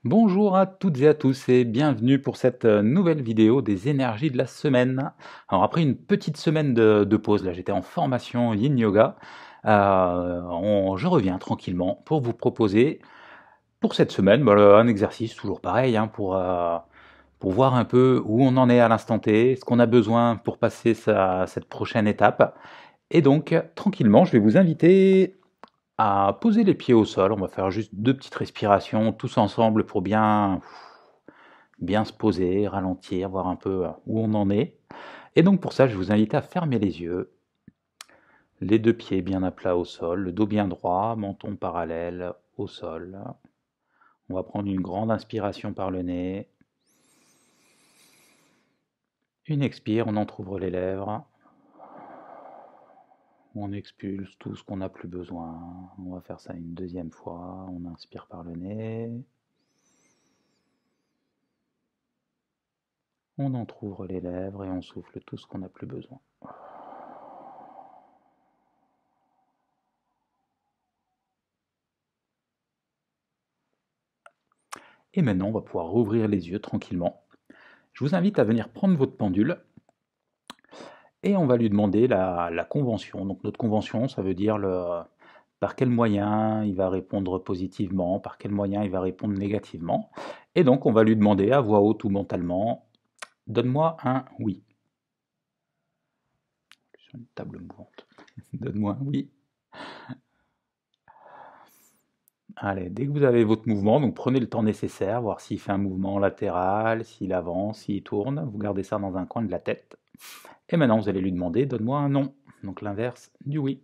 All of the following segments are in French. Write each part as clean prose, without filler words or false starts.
Bonjour à toutes et à tous et bienvenue pour cette nouvelle vidéo des énergies de la semaine. Alors après une petite semaine de pause, là j'étais en formation Yin Yoga, je reviens tranquillement pour vous proposer pour cette semaine un exercice toujours pareil pour voir un peu où on en est à l'instant T, ce qu'on a besoin pour passer cette prochaine étape. Et donc tranquillement je vais vous inviter à poser les pieds au sol. On va faire juste deux petites respirations tous ensemble pour bien se poser, ralentir, voir un peu où on en est. Et donc pour ça, je vous invite à fermer les yeux, les deux pieds bien à plat au sol, le dos bien droit, menton parallèle au sol. On va prendre une grande inspiration par le nez. Une expire, on entrouvre les lèvres. On expulse tout ce qu'on n'a plus besoin. On va faire ça une deuxième fois. On inspire par le nez. On entrouvre les lèvres et on souffle tout ce qu'on n'a plus besoin. Et maintenant, on va pouvoir rouvrir les yeux tranquillement. Je vous invite à venir prendre votre pendule et on va lui demander la convention. Donc notre convention, ça veut dire par quel moyen il va répondre positivement, par quel moyen il va répondre négativement. Et donc on va lui demander à voix haute ou mentalement, donne-moi un oui. Sur une table mouvante. Donne-moi un oui. Allez, dès que vous avez votre mouvement, donc prenez le temps nécessaire, voir s'il fait un mouvement latéral, s'il avance, s'il tourne. Vous gardez ça dans un coin de la tête. Et maintenant, vous allez lui demander, donne-moi un non. Donc l'inverse du oui.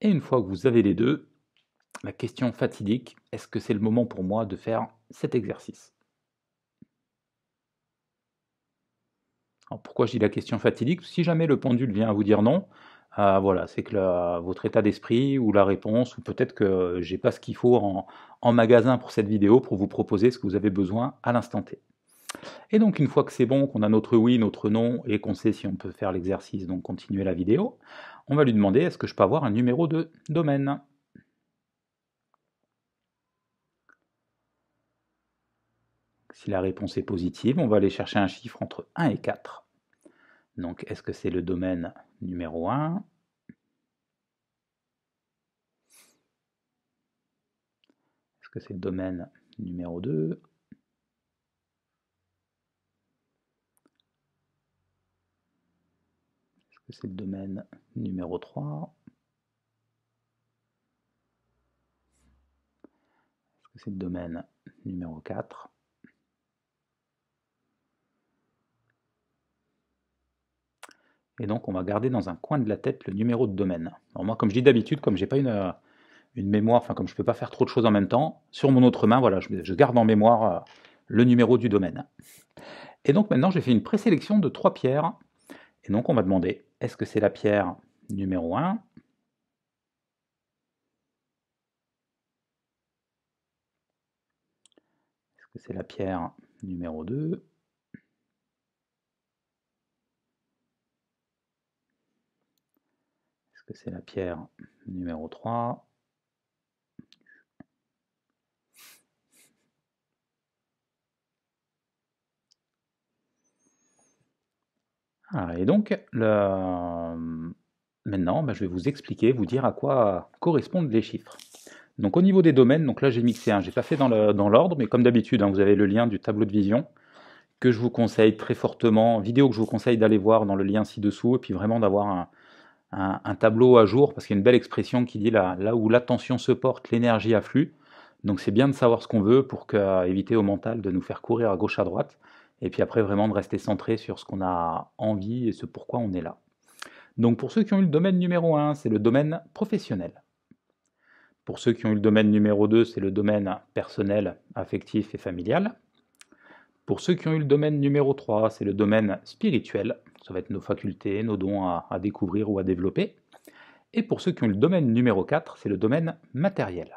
Et une fois que vous avez les deux, la question fatidique, est-ce que c'est le moment pour moi de faire cet exercice? Alors pourquoi je dis la question fatidique? Si jamais le pendule vient à vous dire non, voilà, c'est que votre état d'esprit ou la réponse, ou peut-être que j'ai pas ce qu'il faut en magasin pour cette vidéo pour vous proposer ce que vous avez besoin à l'instant T. Et donc une fois que c'est bon, qu'on a notre oui, notre non, et qu'on sait si on peut faire l'exercice, donc continuer la vidéo, on va lui demander est-ce que je peux avoir un numéro de domaine? Si la réponse est positive, on va aller chercher un chiffre entre 1 et 4. Donc est-ce que c'est le domaine numéro 1? Est-ce que c'est le domaine numéro 2? Est-ce que c'est le domaine numéro 3? Est-ce que c'est le domaine numéro 4? Et donc on va garder dans un coin de la tête le numéro de domaine. Alors moi, comme je dis d'habitude, comme j'ai pas une mémoire, enfin comme je peux pas faire trop de choses en même temps, sur mon autre main, voilà, je garde en mémoire le numéro du domaine. Et donc maintenant j'ai fait une présélection de 3 pierres. Et donc on va demander, est-ce que c'est la pierre numéro 1? Est-ce que c'est la pierre numéro 2? Est-ce que c'est la pierre numéro 3? Et donc, maintenant, je vais vous expliquer, vous dire à quoi correspondent les chiffres. Donc au niveau des domaines, donc là j'ai mixé un, j'ai pas fait dans l'ordre, mais comme d'habitude, vous avez le lien du tableau de vision que je vous conseille très fortement, vidéo que je vous conseille d'aller voir dans le lien ci-dessous, et puis vraiment d'avoir un tableau à jour, parce qu'il y a une belle expression qui dit là où l'attention se porte, l'énergie afflue. Donc c'est bien de savoir ce qu'on veut pour éviter au mental de nous faire courir à gauche à droite, et puis après vraiment de rester centré sur ce qu'on a envie et ce pourquoi on est là. Donc pour ceux qui ont eu le domaine numéro 1, c'est le domaine professionnel. Pour ceux qui ont eu le domaine numéro 2, c'est le domaine personnel, affectif et familial. Pour ceux qui ont eu le domaine numéro 3, c'est le domaine spirituel. Ça va être nos facultés, nos dons à découvrir ou à développer. Et pour ceux qui ont eu le domaine numéro 4, c'est le domaine matériel.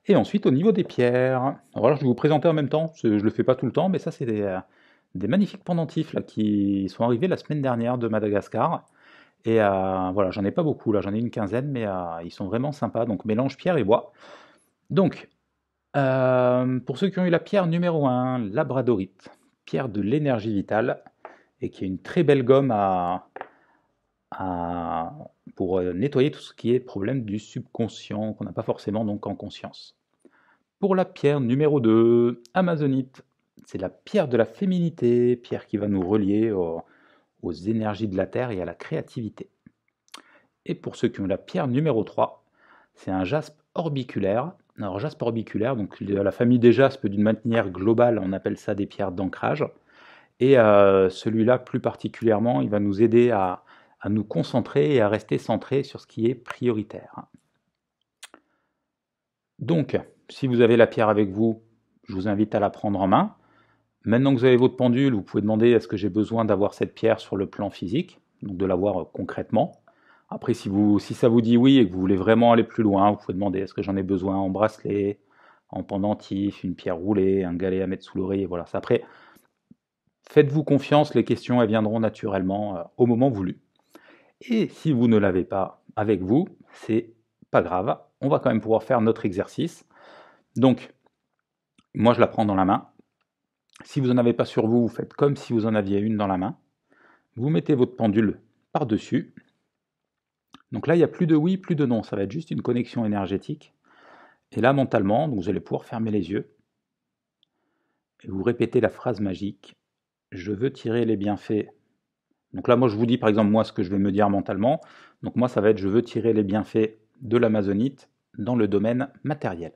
Et ensuite, au niveau des pierres, alors là, je vais vous présenter en même temps, je ne le fais pas tout le temps, mais ça, c'est des magnifiques pendentifs là, qui sont arrivés la semaine dernière de Madagascar. Et voilà, j'en ai pas beaucoup là, j'en ai une quinzaine, mais ils sont vraiment sympas. Donc mélange pierre et bois. Donc, pour ceux qui ont eu la pierre numéro un, labradorite, pierre de l'énergie vitale, et qui est une très belle gomme pour nettoyer tout ce qui est problème du subconscient, qu'on n'a pas forcément donc en conscience. Pour la pierre numéro 2, amazonite, c'est la pierre de la féminité, pierre qui va nous relier aux énergies de la terre et à la créativité. Et pour ceux qui ont la pierre numéro 3, c'est un jaspe orbiculaire. Alors jaspe orbiculaire, donc la famille des jaspes d'une manière globale, on appelle ça des pierres d'ancrage. Et celui-là plus particulièrement, il va nous aider à nous concentrer et à rester centré sur ce qui est prioritaire. Donc, si vous avez la pierre avec vous, je vous invite à la prendre en main. Maintenant que vous avez votre pendule, vous pouvez demander est-ce que j'ai besoin d'avoir cette pierre sur le plan physique, donc de l'avoir concrètement. Après, si ça vous dit oui et que vous voulez vraiment aller plus loin, vous pouvez demander est-ce que j'en ai besoin en bracelet, en pendentif, une pierre roulée, un galet à mettre sous l'oreiller, voilà. Après, faites-vous confiance, les questions elles viendront naturellement au moment voulu. Et si vous ne l'avez pas avec vous, c'est pas grave, on va quand même pouvoir faire notre exercice. Donc, moi je la prends dans la main. Si vous n'en avez pas sur vous, vous faites comme si vous en aviez une dans la main. Vous mettez votre pendule par-dessus. Donc là, il n'y a plus de oui, plus de non, ça va être juste une connexion énergétique. Et là, mentalement, vous allez pouvoir fermer les yeux et vous répétez la phrase magique « Je veux tirer les bienfaits ». Donc là, moi, je vous dis par exemple, moi, ce que je vais me dire mentalement. Donc moi, ça va être « Je veux tirer les bienfaits de l'amazonite dans le domaine matériel ».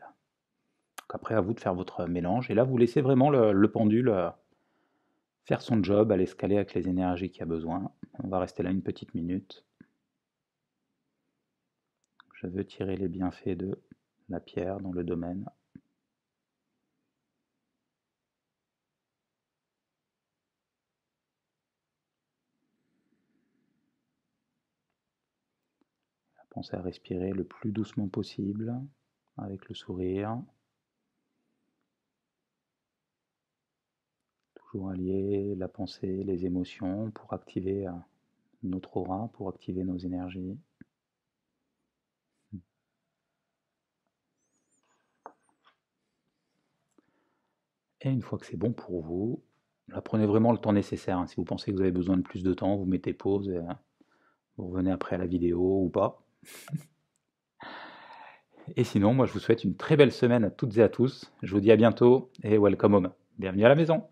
Donc après, à vous de faire votre mélange. Et là, vous laissez vraiment le pendule faire son job, aller escaler avec les énergies qu'il y a besoin. On va rester là une petite minute. Je veux tirer les bienfaits de la pierre dans le domaine. Pensez à respirer le plus doucement possible, avec le sourire. Toujours allier la pensée, les émotions pour activer notre aura, pour activer nos énergies. Et une fois que c'est bon pour vous, là, prenez vraiment le temps nécessaire. Si vous pensez que vous avez besoin de plus de temps, vous mettez pause et vous revenez après à la vidéo ou pas. Et sinon, moi je vous souhaite une très belle semaine à toutes et à tous. Je vous dis à bientôt et welcome home. Bienvenue à la maison.